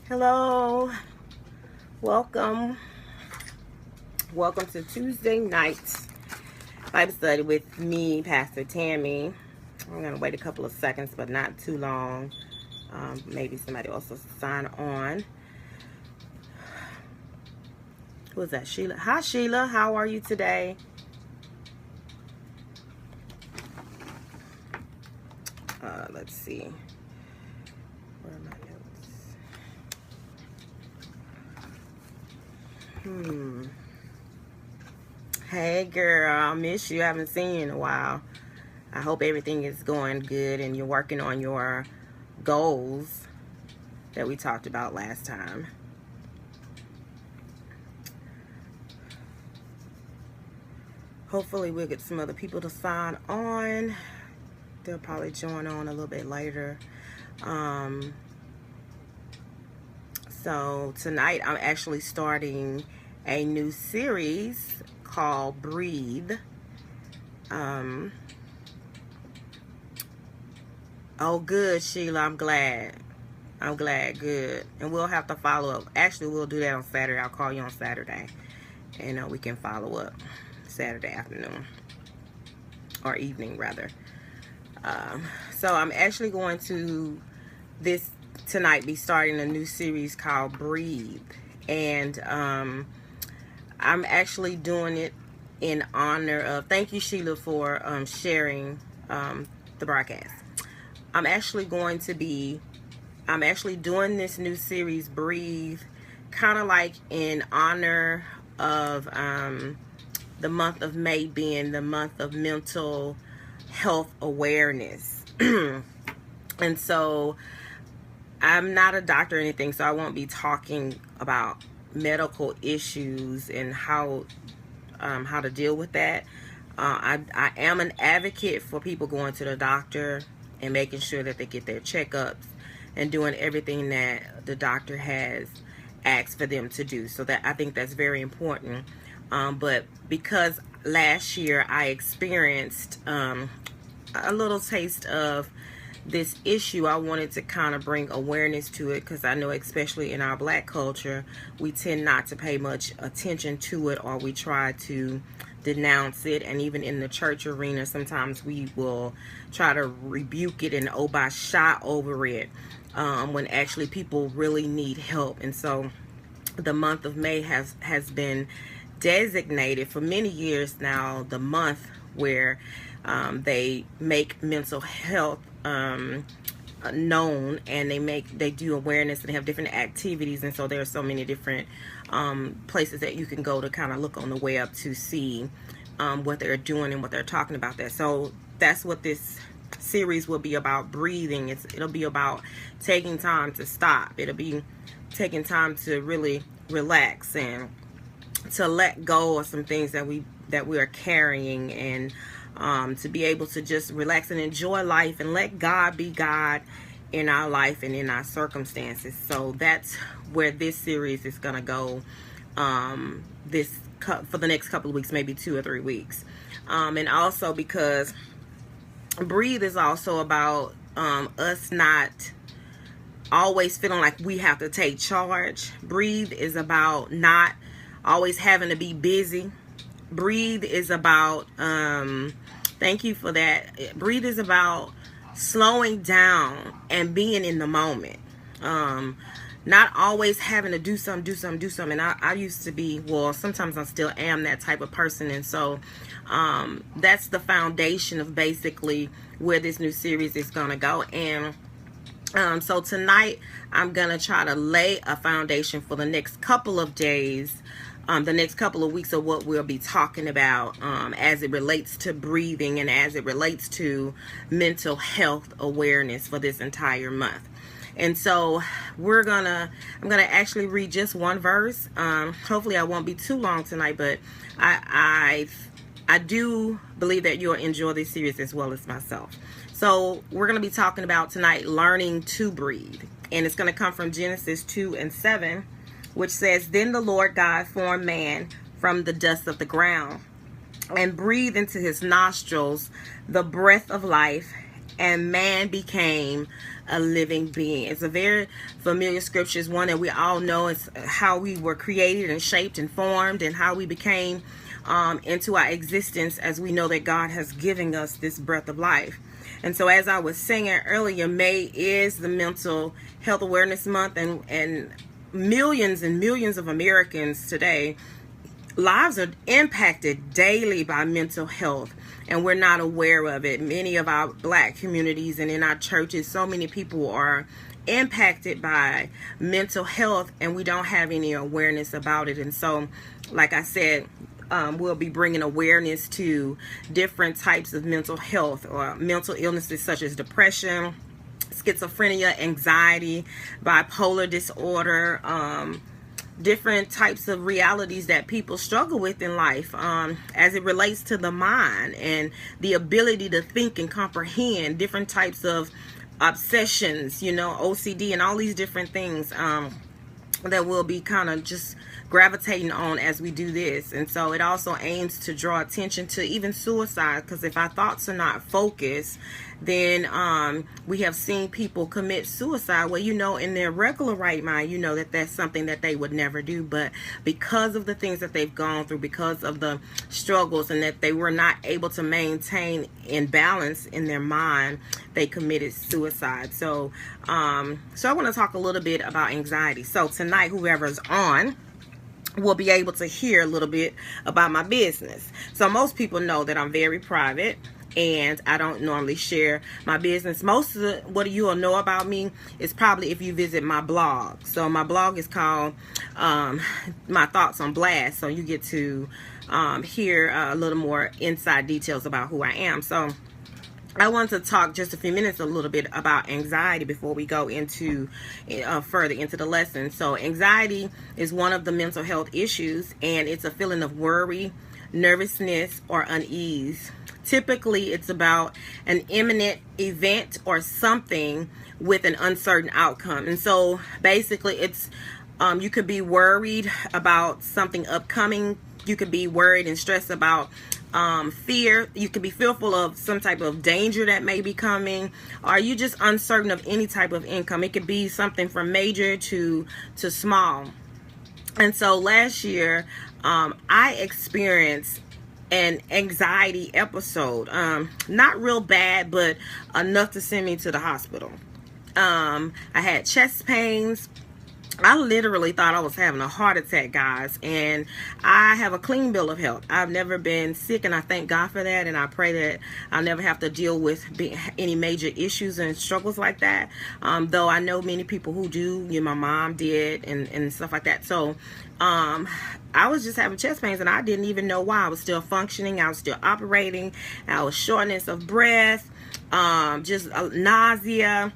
Hello, welcome to Tuesday night Bible study with me, Pastor Tammy. I'm going to wait a couple of seconds, but not too long. Maybe somebody else will sign on. Who is that? Sheila. Hi, Sheila. How are you today? Let's see. Where are my notes? Hey, girl. I miss you. I haven't seen you in a while. I hope everything is going good and you're working on your goals that we talked about last time. Hopefully we'll get some other people to sign on. They'll probably join on a little bit later. So tonight I'm actually starting a new series called Breathe. Oh, good, Sheila. I'm glad. Good. And we'll have to follow up. Actually, we'll do that on Saturday. I'll call you on Saturday. And we can follow up Saturday afternoon. Or evening, rather. So I'm actually going to, tonight, be starting a new series called Breathe. And I'm actually doing it in honor of, thank you, Sheila, for sharing the broadcast. I'm actually doing this new series, Breathe, kind of like in honor of the month of May being the month of mental health awareness. And so I'm not a doctor or anything, so I won't be talking about medical issues and how to deal with that. I am an advocate for people going to the doctor and making sure that they get their checkups and doing everything that the doctor has asked for them to do. So that I think that's very important. But because last year I experienced a little taste of this issue, I wanted to kind of bring awareness to it, because I know especially in our Black culture, we tend not to pay much attention to it, or we try to denounce it. And even in the church arena, sometimes we will try to rebuke it and by shy over it, when actually people really need help. And so the month of May has been designated for many years now the month where they make mental health known, and they do awareness and have different activities. And so there are so many different places that you can go to kind of look on the web to see what they're doing and what they're talking about there. So that's what this series will be about, breathing. It'll be about taking time to stop. It'll be taking time to really relax and to let go of some things that we are carrying, and to be able to just relax and enjoy life and let God be God in our life and in our circumstances. So that's where this series is going to go for the next couple of weeks, maybe 2 or 3 weeks. And also because Breathe is also about us not always feeling like we have to take charge. Breathe is about not always having to be busy. Breathe is about thank you for that. Breathe is about slowing down and being in the moment. Not always having to do something. And I used to be, well, sometimes I still am that type of person. And so that's the foundation of basically where this new series is going to go. And so tonight I'm going to try to lay a foundation for the next couple of days, the next couple of weeks, of what we'll be talking about as it relates to breathing and as it relates to mental health awareness for this entire month. And so I'm gonna actually read just one verse. Hopefully I won't be too long tonight, but I do believe that you'll enjoy this series as well as myself. So we're going to be talking about tonight learning to breathe, and it's going to come from Genesis 2:7, which says, "Then the Lord God formed man from the dust of the ground and breathed into his nostrils the breath of life, and man became a living being. It's a very familiar scripture. It's one that we all know. It's how we were created and shaped and formed, and how we became into our existence, as we know that God has given us this breath of life. And so, as I was saying earlier, May is the Mental Health Awareness Month, and millions and millions of Americans today, lives are impacted daily by mental health, and we're not aware of it. Many of our Black communities and in our churches, so many people are impacted by mental health, and we don't have any awareness about it. And so, like I said, we'll be bringing awareness to different types of mental health or mental illnesses such as depression, schizophrenia, anxiety, bipolar disorder, different types of realities that people struggle with in life as it relates to the mind and the ability to think and comprehend, different types of obsessions, OCD and all these different things that we'll be kind of just gravitating on as we do this. And so it also aims to draw attention to even suicide, because if our thoughts are not focused, then we have seen people commit suicide. Well, in their regular right mind, that that's something that they would never do, but because of the things that they've gone through, because of the struggles, and that they were not able to maintain in balance in their mind, they committed suicide. So I want to talk a little bit about anxiety. So tonight, whoever's on will be able to hear a little bit about my business. So most people know that I'm very private, and I don't normally share my business. Most of what you will know about me is probably if you visit my blog. So my blog is called My Thoughts on Blast. So you get to hear a little more inside details about who I am. So I want to talk just a few minutes a little bit about anxiety before we go into further into the lesson. So anxiety is one of the mental health issues, and it's a feeling of worry, nervousness, or unease. Typically, it's about an imminent event or something with an uncertain outcome. And so basically it's you could be worried about something upcoming. You could be worried and stressed about fear. You could be fearful of some type of danger that may be coming, or you just uncertain of any type of income. It could be something from major to small. And so last year I experienced an anxiety episode, not real bad, but enough to send me to the hospital. I had chest pains. I literally thought I was having a heart attack, guys, and I have a clean bill of health. I've never been sick, and I thank God for that, and I pray that I'll never have to deal with any major issues and struggles like that, though I know many people who do. My mom did, and stuff like that. So I was just having chest pains, and I didn't even know why. I was still functioning. I was still operating. I was shortness of breath, just nausea.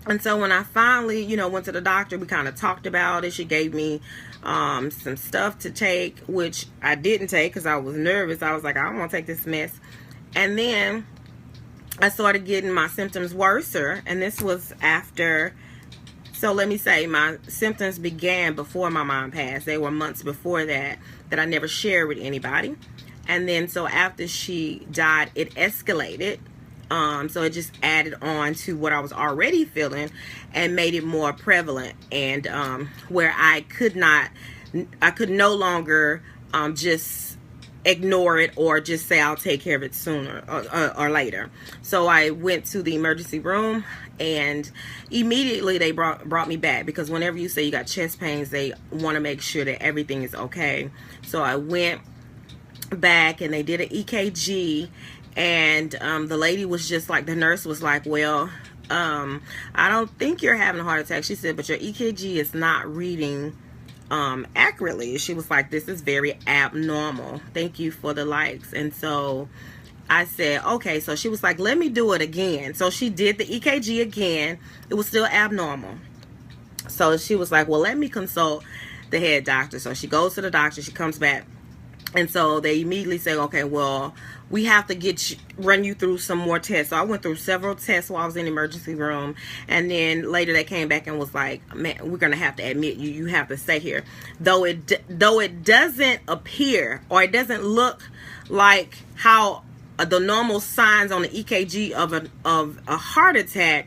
And so when I finally, went to the doctor, we kind of talked about it. She gave me some stuff to take, which I didn't take because I was nervous. I was like, I don't want to take this mess. And then I started getting my symptoms worser. And this was after, so let me say, my symptoms began before my mom passed. They were months before that I never shared with anybody. And then so after she died, it escalated. So it just added on to what I was already feeling and made it more prevalent, and where I could no longer just ignore it or just say I'll take care of it sooner or later. So I went to the emergency room, and immediately they brought me back, because whenever you say you got chest pains, they want to make sure that everything is okay. So I went back, and they did an EKG. And the lady was just like, the nurse was like, well, I don't think you're having a heart attack. She said, but your EKG is not reading accurately. She was like, this is very abnormal. Thank you for the likes. And so I said, okay. So she was like, let me do it again. So she did the EKG again. It was still abnormal. So she was like, well, let me consult the head doctor. So she goes to the doctor. She comes back. And so they immediately say, okay, well, we have to run you through some more tests. So I went through several tests while I was in the emergency room. And then later they came back and was like, man, we're going to have to admit you. You have to stay here. Though it doesn't appear, or it doesn't look like how the normal signs on the EKG of a heart attack,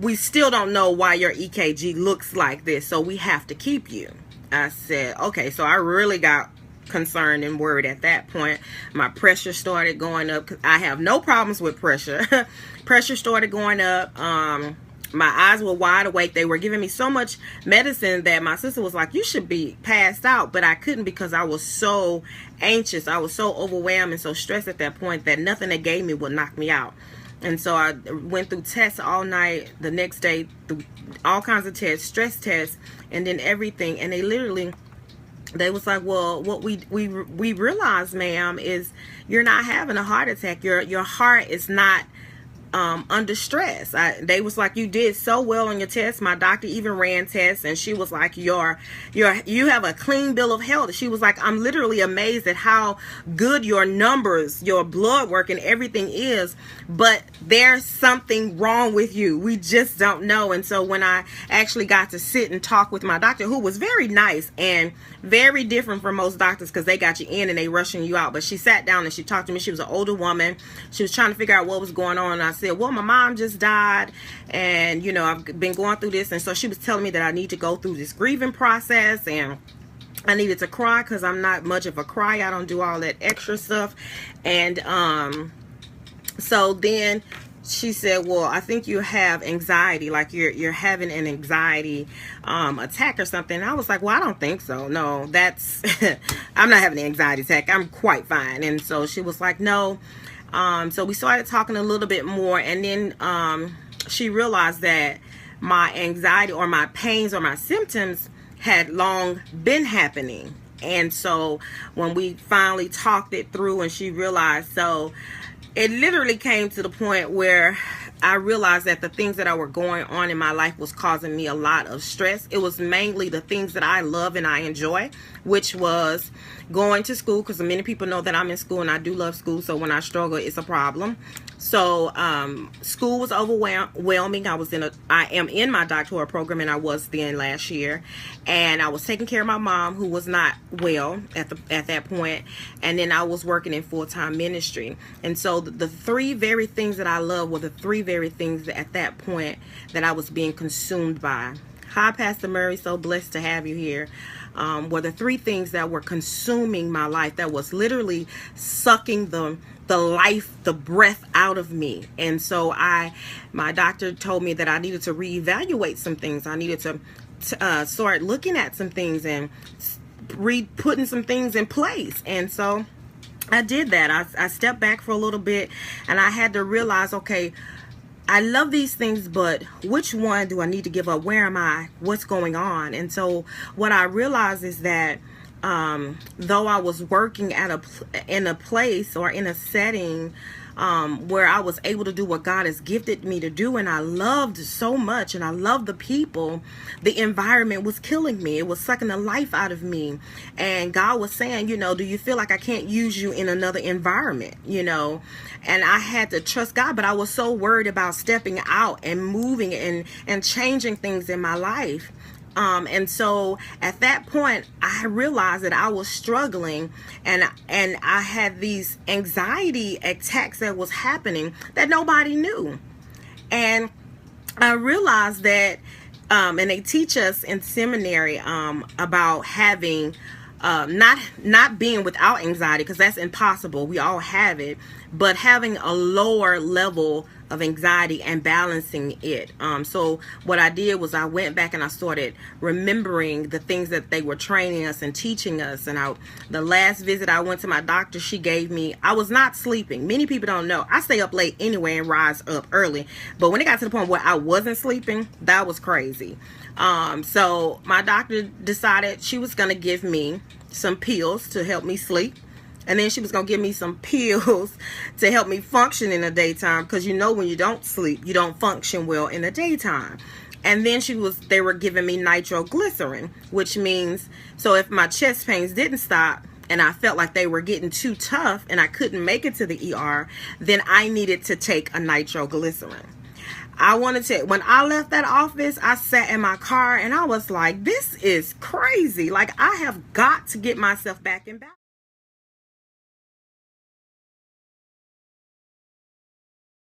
we still don't know why your EKG looks like this, so we have to keep you. I said, okay. So I really got concerned and worried at that point. My pressure started going up, because I have no problems with pressure. Pressure started going up. My eyes were wide awake. They were giving me so much medicine that my sister was like, you should be passed out. But I couldn't, because I was so anxious. I was so overwhelmed and so stressed at that point that nothing they gave me would knock me out. And so I went through tests all night, the next day, through all kinds of tests, stress tests, and then everything. And they was like, well, what we realized, ma'am, is you're not having a heart attack. Your heart is not under stress. They was like, you did so well on your test. My doctor even ran tests, and she was like, you have a clean bill of health. She was like, I'm literally amazed at how good your numbers, your blood work, and everything is, but there's something wrong with you. We just don't know. And so when I actually got to sit and talk with my doctor, who was very nice and very different from most doctors, because they got you in and they rushing you out, but she sat down and she talked to me. She was an older woman. She was trying to figure out what was going on. And I said, well, my mom just died, and you know, I've been going through this. And so she was telling me that I need to go through this grieving process, and I needed to cry, because I'm not much of a crier. I don't do all that extra stuff. And so then she said, well, I think you have anxiety, like you're having an anxiety attack or something. And I was like, well, I don't think so. No, that's I'm not having an anxiety attack. I'm quite fine. And so she was like, no. So we started talking a little bit more, and then she realized that my anxiety or my pains or my symptoms had long been happening. And so when we finally talked it through, and she realized, so it literally came to the point where I realized that the things that were going on in my life was causing me a lot of stress. It was mainly the things that I love and I enjoy, which was going to school, because many people know that I'm in school and I do love school. So when I struggle, it's a problem. So school was overwhelming. I am in my doctoral program, and I was then last year, and I was taking care of my mom, who was not well at that point, and then I was working in full-time ministry. And so the three very things that I love were the three very things that at that point that I was being consumed by. Hi, Pastor Murray, so blessed to have you here. Were the three things that were consuming my life, that was literally sucking the life, the breath out of me. And so my doctor told me that I needed to reevaluate some things. I needed to start looking at some things and putting some things in place. And so I did that. I stepped back for a little bit, and I had to realize, okay, I love these things, but which one do I need to give up? Where am I? What's going on? And so what I realized is that though I was working in a place or in a setting where I was able to do what God has gifted me to do, and I loved so much, and I loved the people, the environment was killing me. It was sucking the life out of me. And God was saying, you know, do you feel like I can't use you in another environment? You know, and I had to trust God, but I was so worried about stepping out and moving and changing things in my life. And so at that point, I realized that I was struggling, and I had these anxiety attacks that was happening that nobody knew. And I realized that, and they teach us in seminary about having not being without anxiety, because that's impossible. We all have it, but having a lower level of anxiety and balancing it. So what I did was I went back and I started remembering the things that they were training us and teaching us. And the last visit I went to my doctor, she gave me, I was not sleeping. Many people don't know, I stay up late anyway and rise up early. But when it got to the point where I wasn't sleeping, that was crazy. So my doctor decided she was going to give me some pills to help me sleep. And then she was going to give me some pills to help me function in the daytime. Because you know, when you don't sleep, you don't function well in the daytime. And then they were giving me nitroglycerin, which means, so if my chest pains didn't stop and I felt like they were getting too tough and I couldn't make it to the ER, then I needed to take a nitroglycerin. When I left that office, I sat in my car and I was like, this is crazy. Like, I have got to get myself back in balance.